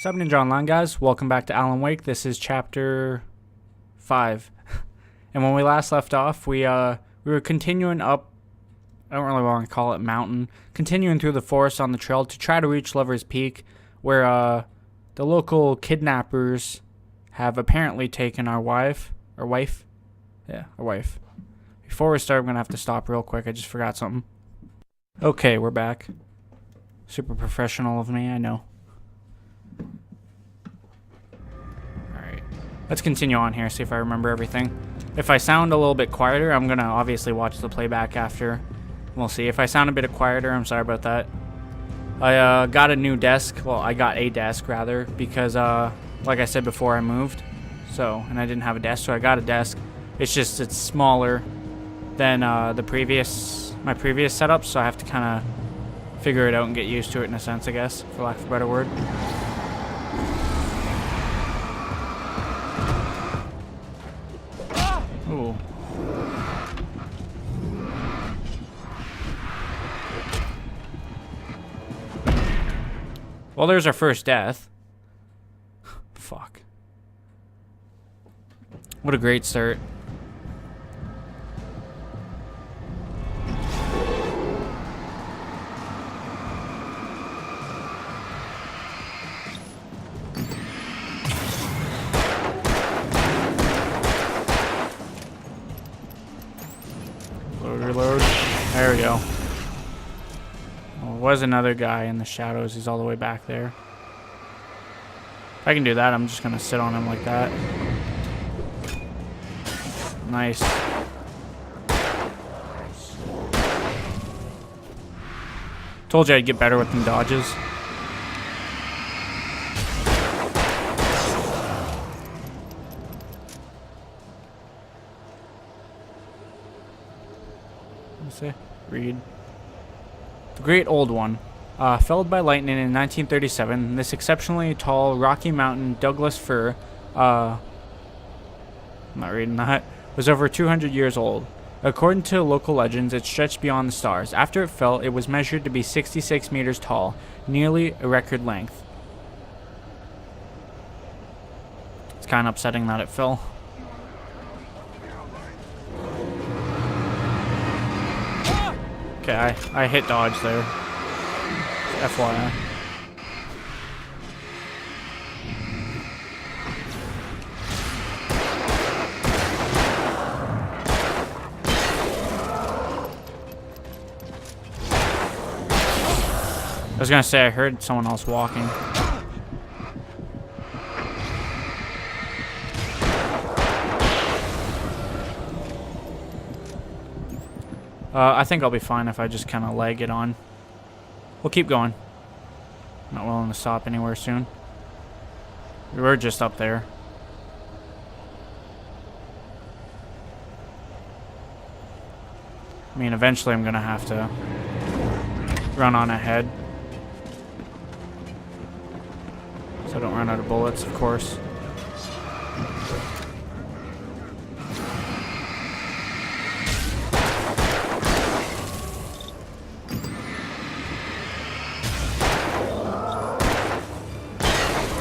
What's up, Ninja Online guys? Welcome back to Alan Wake. This is chapter 5. And when we last left off, we were continuing up, I don't really want to call it mountain, continuing through the forest on the trail to try to reach Lover's Peak, where the local kidnappers have apparently taken our wife. Yeah, our wife. Before we start, I'm going to have to stop real quick. I just forgot something. Okay, we're back. Super professional of me, I know. Alright, let's continue on here, see if I remember everything. If I sound a little bit quieter, I'm going to obviously watch the playback after. We'll see. If I sound a bit quieter, I'm sorry about that. I got a new desk. Well, I got a desk, rather, because, like I said before, I moved. And I didn't have a desk, so I got a desk. It's just, it's smaller than my previous setup, so I have to kind of figure it out and get used to it in a sense, I guess, for lack of a better word. Ooh. Well, there's our first death. Fuck. What a great start. Reload. There we go. Well, there was another guy in the shadows. He's all the way back there. If I can do that, I'm just going to sit on him like that. Nice. Told you I'd get better with them dodges. Read. The Great Old One. Felled by lightning in 1937, this exceptionally tall Rocky Mountain Douglas fir, I'm not reading that, was over 200 years old. According to local legends, it stretched beyond the stars. After it fell, it was measured to be 66 meters tall, nearly a record length. It's kind of upsetting that it fell. Okay, I hit dodge there. FYI. I was gonna say I heard someone else walking. I think I'll be fine if I just kind of leg it on. We'll keep going. Not willing to stop anywhere soon. We were just up there. I mean, eventually I'm going to have to run on ahead. So I don't run out of bullets, of course.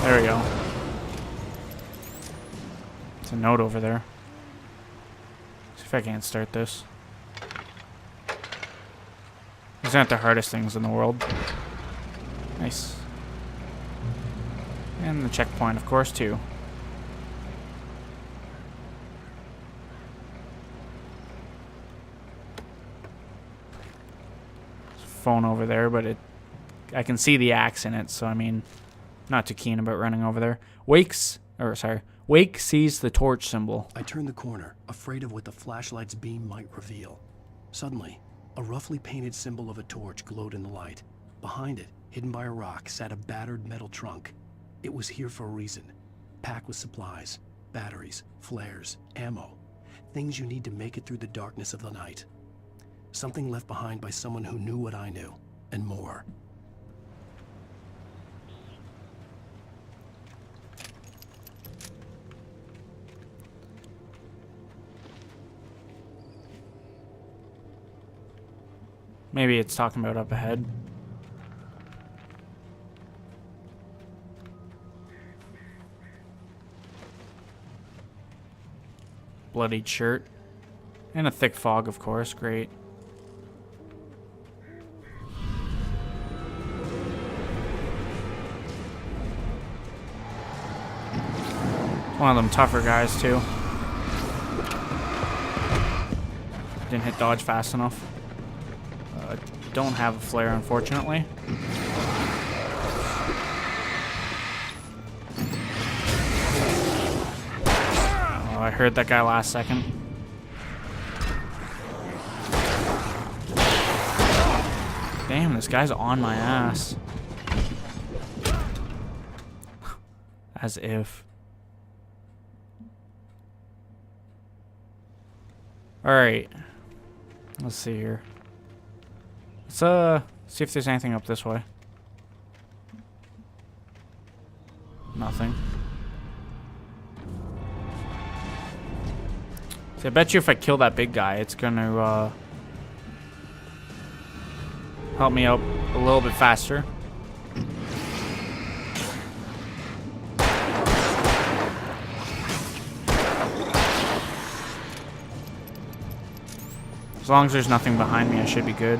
There we go. There's a note over there. See if I can't start this. These aren't the hardest things in the world. Nice. And the checkpoint, of course, too. There's a phone over there, but I can see the axe in it, so I mean, not too keen about running over there. Wake sees the torch symbol. I turned the corner, afraid of what the flashlight's beam might reveal. Suddenly, a roughly painted symbol of a torch glowed in the light. Behind it, hidden by a rock, sat a battered metal trunk. It was here for a reason. Packed with supplies, batteries, flares, ammo. Things you need to make it through the darkness of the night. Something left behind by someone who knew what I knew, and more. Maybe it's talking about up ahead. bloodied shirt. And a thick fog, of course. Great. One of them tougher guys, too. Didn't hit dodge fast enough. Don't have a flare, unfortunately. Oh, I heard that guy last second. Damn, this guy's on my ass. As if. Alright. Let's see here. Let's see if there's anything up this way. Nothing. See, I bet you if I kill that big guy, it's gonna help me out a little bit faster. As long as there's nothing behind me, I should be good.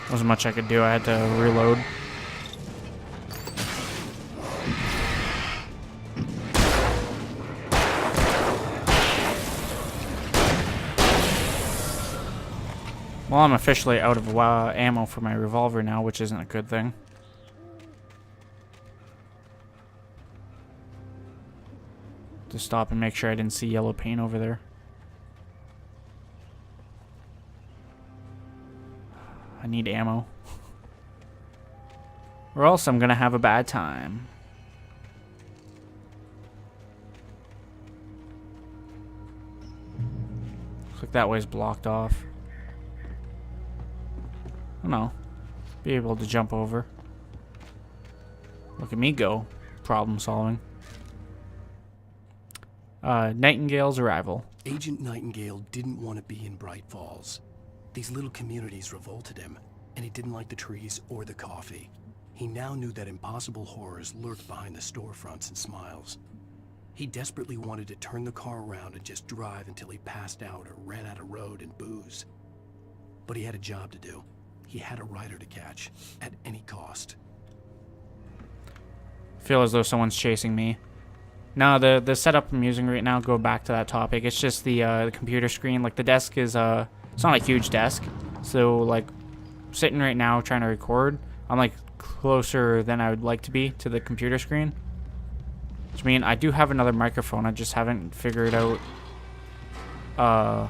Wasn't much I could do. I had to reload. Well, I'm officially out of ammo for my revolver now, which isn't a good thing. To stop and make sure I didn't see yellow paint over there. I need ammo. Or else I'm gonna have a bad time. Looks like that way's blocked off. Oh no. Be able to jump over. Look at me go. Problem solving. Nightingale's arrival. Agent Nightingale didn't want to be in Bright Falls. These little communities revolted him, and he didn't like the trees or the coffee. He now knew that impossible horrors lurked behind the storefronts and smiles. He desperately wanted to turn the car around and just drive until he passed out or ran out of road and booze. But he had a job to do. He had a rider to catch, at any cost. Feel as though someone's chasing me. No, the setup I'm using right now, go back to that topic. It's just the computer screen. Like, the desk is, it's not a huge desk. So, like, sitting right now trying to record, I'm, like, closer than I would like to be to the computer screen. Which means I do have another microphone. I just haven't figured out, I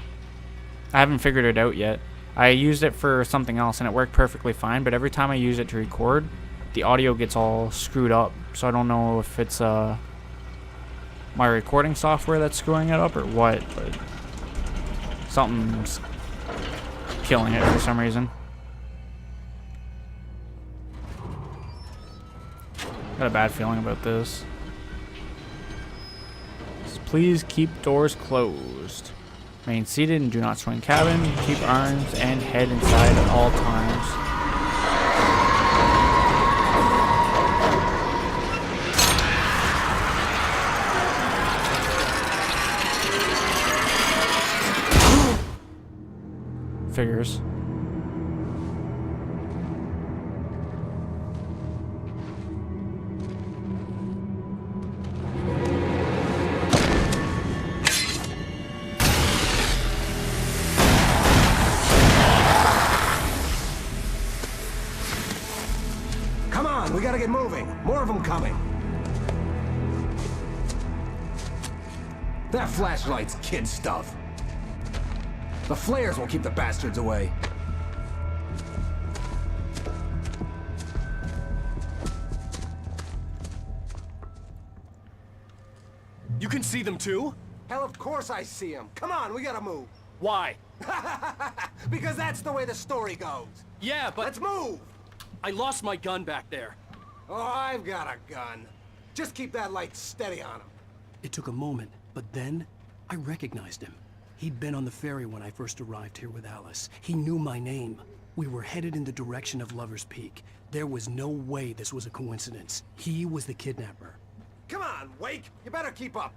haven't figured it out yet. I used it for something else and it worked perfectly fine, but every time I use it to record, the audio gets all screwed up. So I don't know if it's my recording software that's screwing it up or what, but something's killing it for some reason. Got a bad feeling about this. Please keep doors closed. Remain seated and do not swing cabin. Keep arms and head inside at all times. Figures. We gotta get moving. More of them coming. That flashlight's kid stuff. The flares will keep the bastards away. You can see them too? Hell, of course I see them. Come on, we gotta move. Why? Because that's the way the story goes. Yeah, but Let's move! I lost my gun back there. Oh, I've got a gun. Just keep that light steady on him. It took a moment, but then I recognized him. He'd been on the ferry when I first arrived here with Alice. He knew my name. We were headed in the direction of Lover's Peak. There was no way this was a coincidence. He was the kidnapper. Come on, Wake! You better keep up!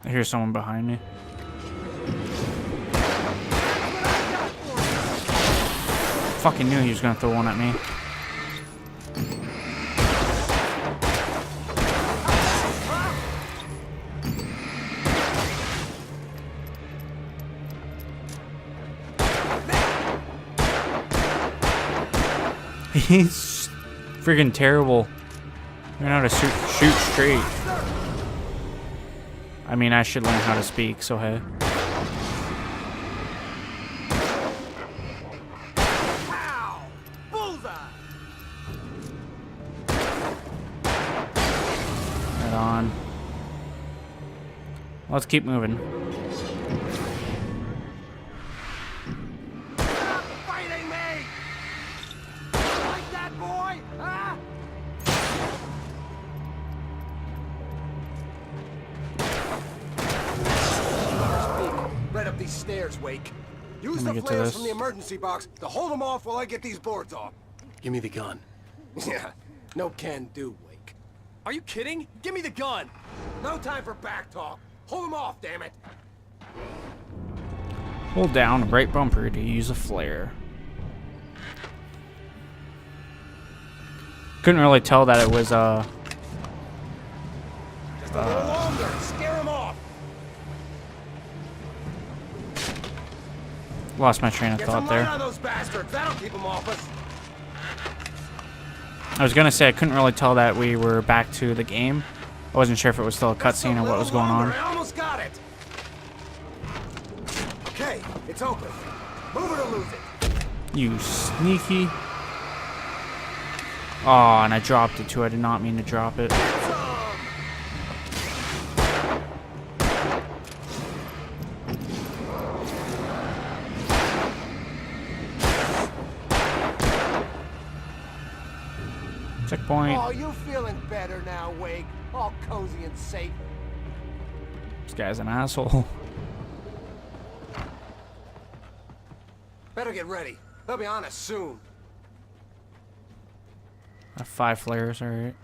I hear someone behind me. Fucking knew he was gonna throw one at me. He's friggin' terrible. You know how to shoot straight. I mean, I should learn how to speak, so hey. Ow! Bullseye! Right on. Let's keep moving. Stop fighting me! Like that, boy? Huh? Right up these stairs, Wake. Use Let me the get to flares this. from the emergency box to hold them off while I get these boards off. Give me the gun. Yeah, no can do, Wake. Are you kidding? Give me the gun! No time for back talk. Hold them off, damn it. Hold down right bumper to use a flare. Couldn't really tell that it was Just a little longer. Scare them off. lost my train of Get thought some light there. on those bastards. That'll keep them off us. I was gonna say I couldn't really tell that we were back to the game. I wasn't sure if it was still a cutscene or what was going on. I almost got it. Okay, it's open. Move it or lose it. You sneaky. Oh, and I dropped it too. I did not mean to drop it. Get some. Checkpoint. Oh, you feeling better now, Wake? All cozy and safe. This guy's an asshole. Better get ready. They'll be on us soon. I have 5 flares, alright.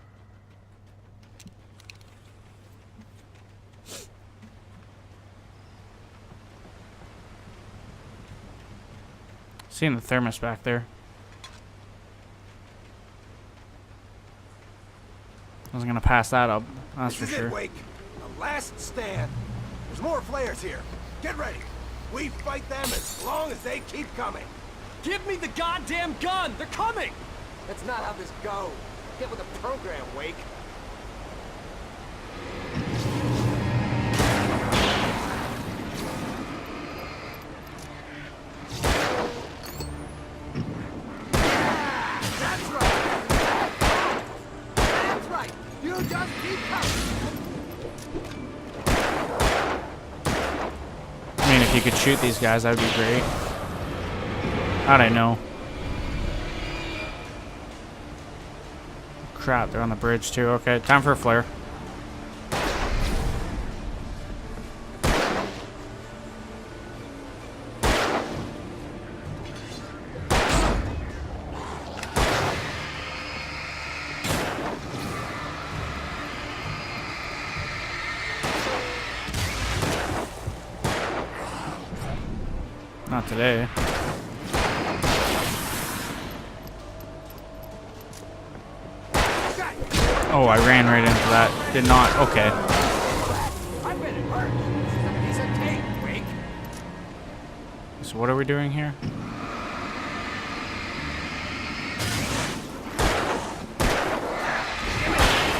Seeing the thermos back there. I wasn't gonna pass that up, that's for This is sure. it, Wake. The last stand. There's more flares here. Get ready. We fight them as long as they keep coming. Give me the goddamn gun! They're coming! That's not how this goes. Get with the program, Wake. That's right. That's right. You just keep coming. I mean, if you could shoot these guys, that'd be great. How'd I know? Crap, they're on the bridge too. Okay, time for a flare. Not today. Oh, I ran right into that. Did not. Okay. I've been hurt. This is a piece of cake, Wake. So what are we doing here?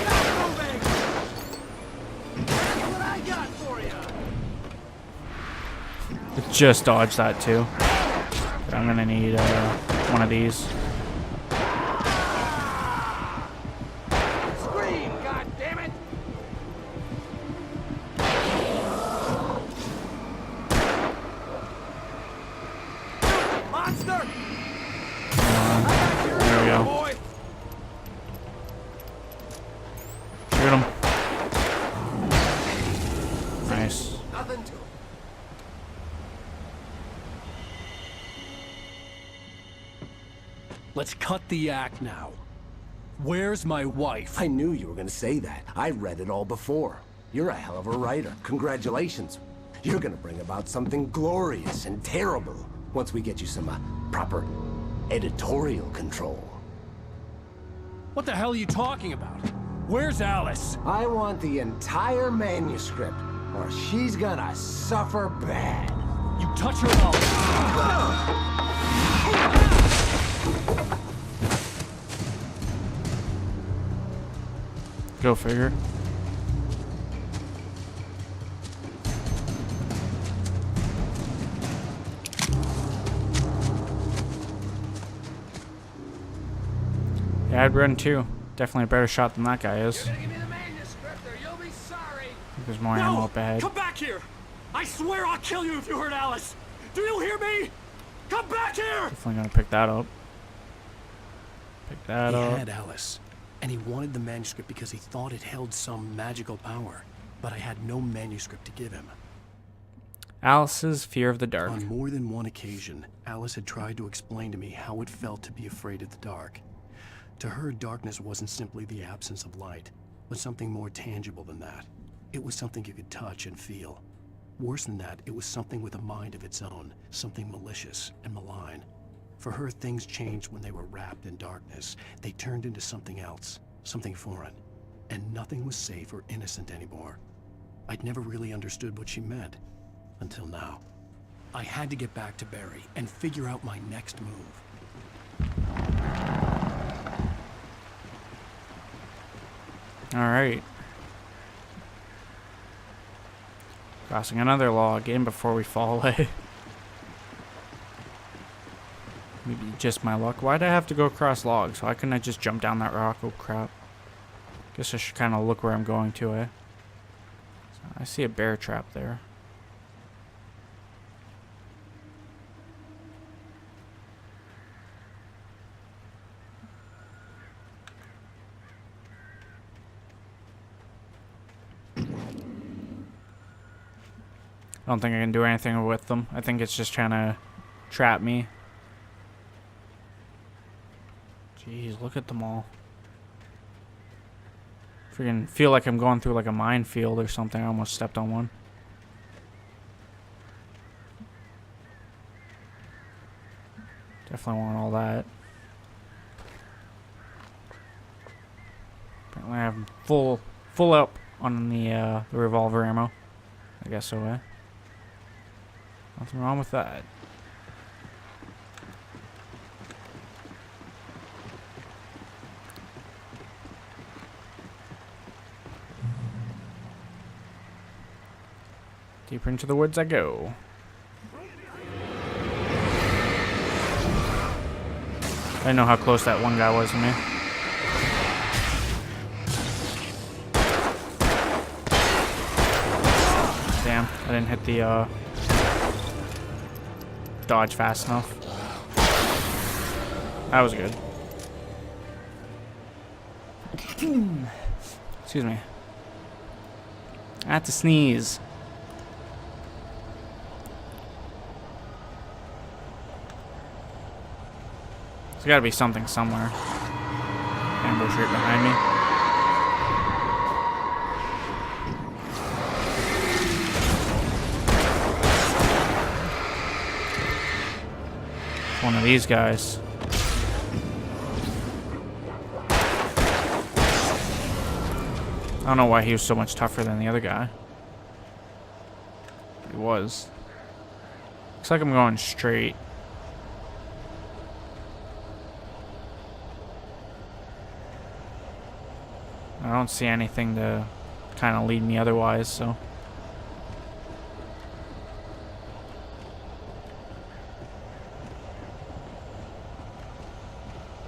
Stop moving. See what I got for you. Just dodged that too. But I'm gonna need one of these. Scream, goddammit! Monster! There we go. Boy! Shoot him. Sit Nice. Nothing to it. Let's cut the act now. Where's my wife? I knew you were gonna say that. I read it all before. You're a hell of a writer. Congratulations. You're gonna bring about something glorious and terrible once we get you some proper editorial control. What the hell are you talking about? Where's Alice? I want the entire manuscript, or she's gonna suffer bad. You touch her up. Go figure. Yeah, I'd run too. Definitely a better shot than that guy is. Give me the manuscript or you'll be sorry. There's more ammo up ahead. Come back here! I swear I'll kill you if you hurt Alice! Do you hear me? Come back here! Definitely gonna pick that up. Pick that He up. had Alice, and he wanted the manuscript because he thought it held some magical power. But I had no manuscript to give him. Alice's fear of the dark. On more than one occasion, Alice had tried to explain to me how it felt to be afraid of the dark. To her, darkness wasn't simply the absence of light, but something more tangible than that. It was something you could touch and feel. Worse than that, it was something with a mind of its own, something malicious and malign. For her, things changed when they were wrapped in darkness. They turned into something else, something foreign, and nothing was safe or innocent anymore. I'd never really understood what she meant, until now. I had to get back to Barry and figure out my next move. Alright. Crossing another log in before we fall away. Maybe just my luck. Why'd I have to go across logs? Why couldn't I just jump down that rock? Oh crap. Guess I should kind of look where I'm going to, eh? So I see a bear trap there. I don't think I can do anything with them. I think it's just trying to trap me. Jeez, look at them all. Freaking feel like I'm going through like a minefield or something. I almost stepped on one. Definitely want all that. Apparently I have full up on the revolver ammo. I guess so, eh? Nothing wrong with that. Deeper into the woods I go. I didn't know how close that one guy was to me. Damn, I didn't hit the dodge fast enough. That was good. Excuse me. I had to sneeze. There's gotta be something somewhere. Ambush right behind me. One of these guys. I don't know why he was so much tougher than the other guy. He was. Looks like I'm going straight. I don't see anything to kind of lead me otherwise, so.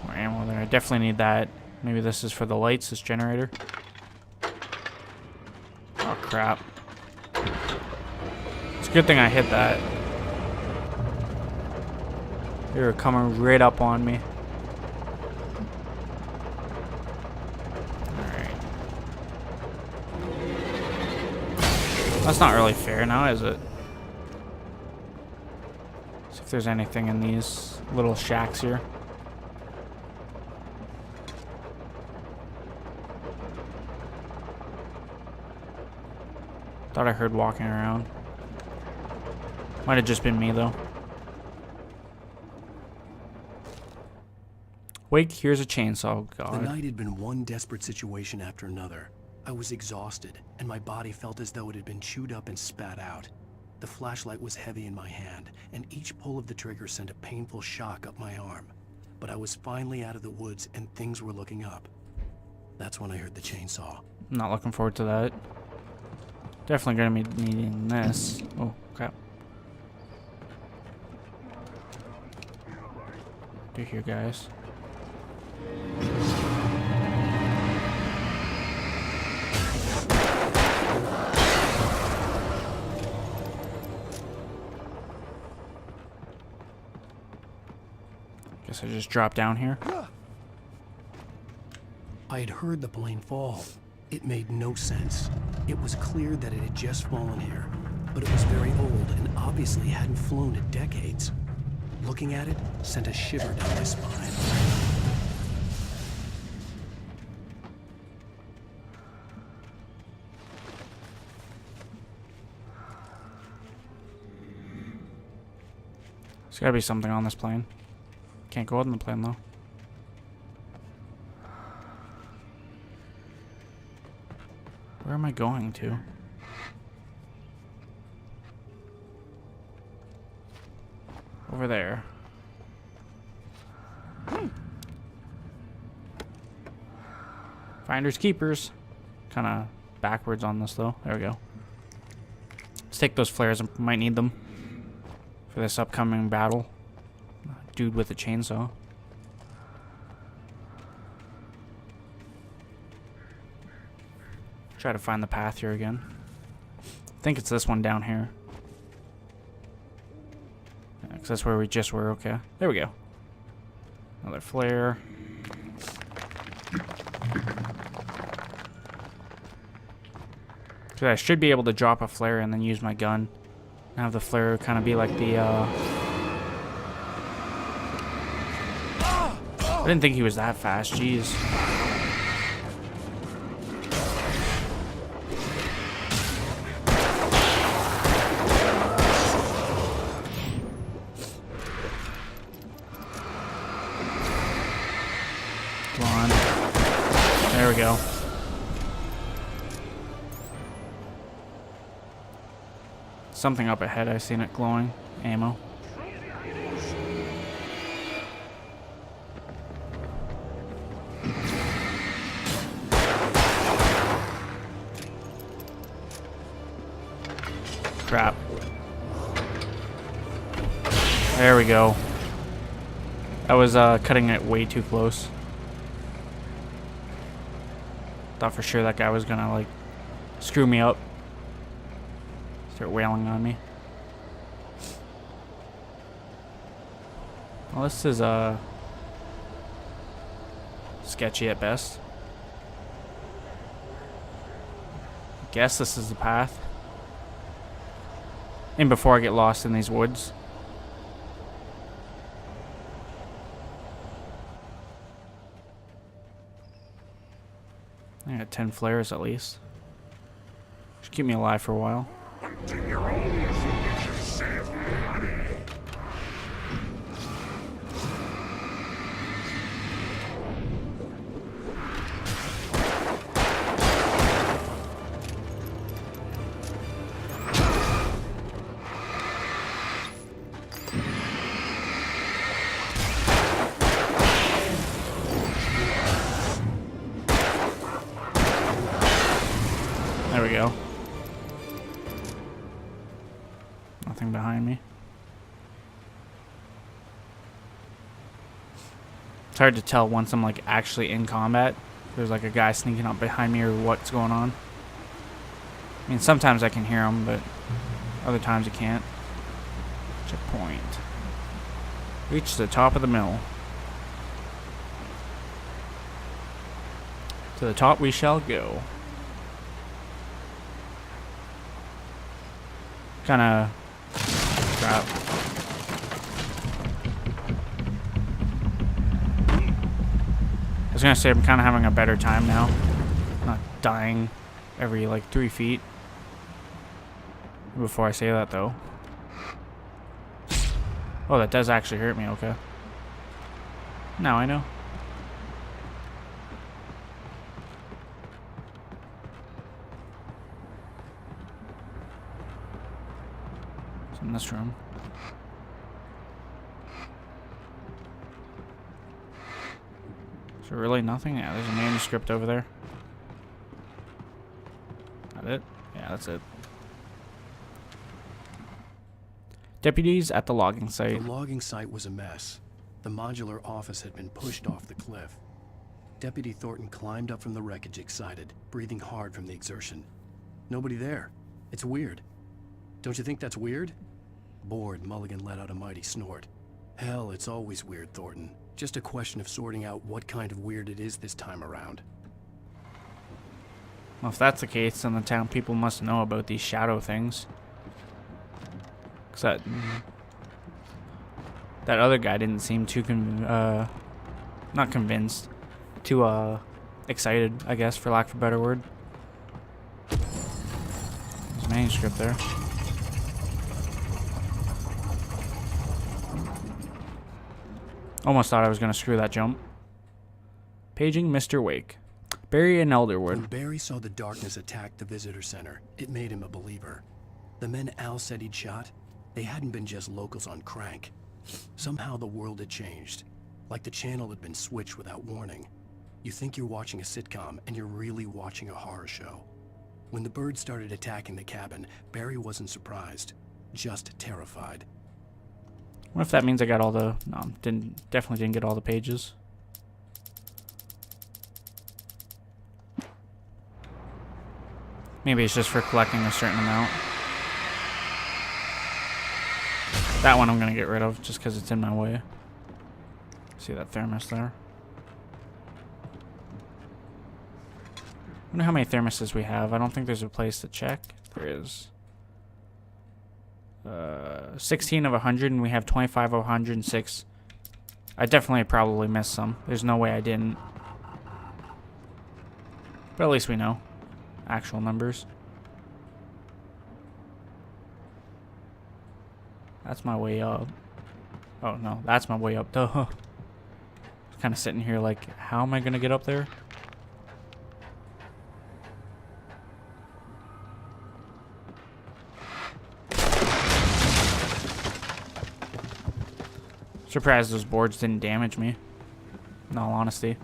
More ammo there. I definitely need that. Maybe this is for the lights, this generator. Oh, crap. It's a good thing I hit that. They were coming right up on me. That's not really fair now, is it? See if there's anything in these little shacks here. Thought I heard walking around. Might have just been me, though. Wake, here's a chainsaw. God. The night had been one desperate situation after another. I was exhausted, and my body felt as though it had been chewed up and spat out. The flashlight was heavy in my hand, and each pull of the trigger sent a painful shock up my arm. But I was finally out of the woods, and things were looking up. That's when I heard the chainsaw. I'm not looking forward to that. Definitely gonna be needing this. Oh, crap. They're here, guys. Guess I just drop down here. I had heard the plane fall. It made no sense. It was clear that it had just fallen here, but it was very old and obviously hadn't flown in decades. Looking at it sent a shiver down my spine. There's gotta be something on this plane. Can't go out on the plane though. Where am I going to? Over there. Finders keepers. Kind of backwards on this though. There we go. Let's take those flares. I might need them for this upcoming battle. Dude with a chainsaw. Try to find the path here again. I think it's this one down here. Yeah, 'cause that's where we just were. Okay. There we go. Another flare. So I should be able to drop a flare and then use my gun. And have the flare kind of be like the, I didn't think he was that fast. Jeez. Come on. There we go. Something up ahead. I seen it glowing. Ammo. Crap. There we go. I was cutting it way too close. Thought for sure that guy was gonna like screw me up. Start wailing on me. Well, this is sketchy at best. Guess this is the path. And before I get lost in these woods. I got 10 flares at least. Should keep me alive for a while. There we go. Nothing behind me. It's hard to tell once I'm like actually in combat. There's like a guy sneaking up behind me or what's going on. I mean, sometimes I can hear him, but other times I can't. Checkpoint. Reach the top of the mill. To the top we shall go. Kind of crap. I was gonna say I'm kind of having a better time now. Not dying every like 3 feet. Before I say that though. Oh, that does actually hurt me, okay. Now I know. It's in this room. Is there really nothing? Yeah, there's a manuscript over there. That it? Yeah, that's it. Deputies at the logging site. The logging site was a mess. The modular office had been pushed off the cliff. Deputy Thornton climbed up from the wreckage excited, breathing hard from the exertion. Nobody there. It's weird. Don't you think that's weird? Bored, Mulligan let out a mighty snort. Hell, it's always weird, Thornton. Just a question of sorting out what kind of weird it is this time around. Well, if that's the case, then the town people must know about these shadow things. 'Cause that other guy didn't seem too not convinced, too excited, I guess, for lack of a better word. There's a manuscript there. Almost thought I was gonna screw that jump. Paging Mr. Wake. Barry and Elderwood. When Barry saw the darkness attack the visitor center, it made him a believer. The men Al said he'd shot, they hadn't been just locals on crank. Somehow the world had changed, like the channel had been switched without warning. You think you're watching a sitcom, and you're really watching a horror show. When the birds started attacking the cabin, Barry wasn't surprised, just terrified. What if that means I got all the... No, definitely didn't get all the pages. Maybe it's just for collecting a certain amount. That one I'm gonna get rid of just because it's in my way. See that thermos there? Wonder how many thermoses we have. I don't think there's a place to check. There is. 16 of 100, and we have 25 of 106. I definitely probably missed some. There's no way I didn't. But at least we know actual numbers. That's my way up. Oh no, that's my way up. Duh. Kind of sitting here like, how am I gonna get up there? Surprised those boards didn't damage me, in all honesty.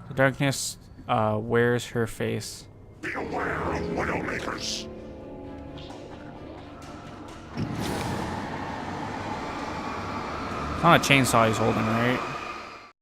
The darkness wears her face. Be aware of Widowmakers. It's not a chainsaw he's holding, right?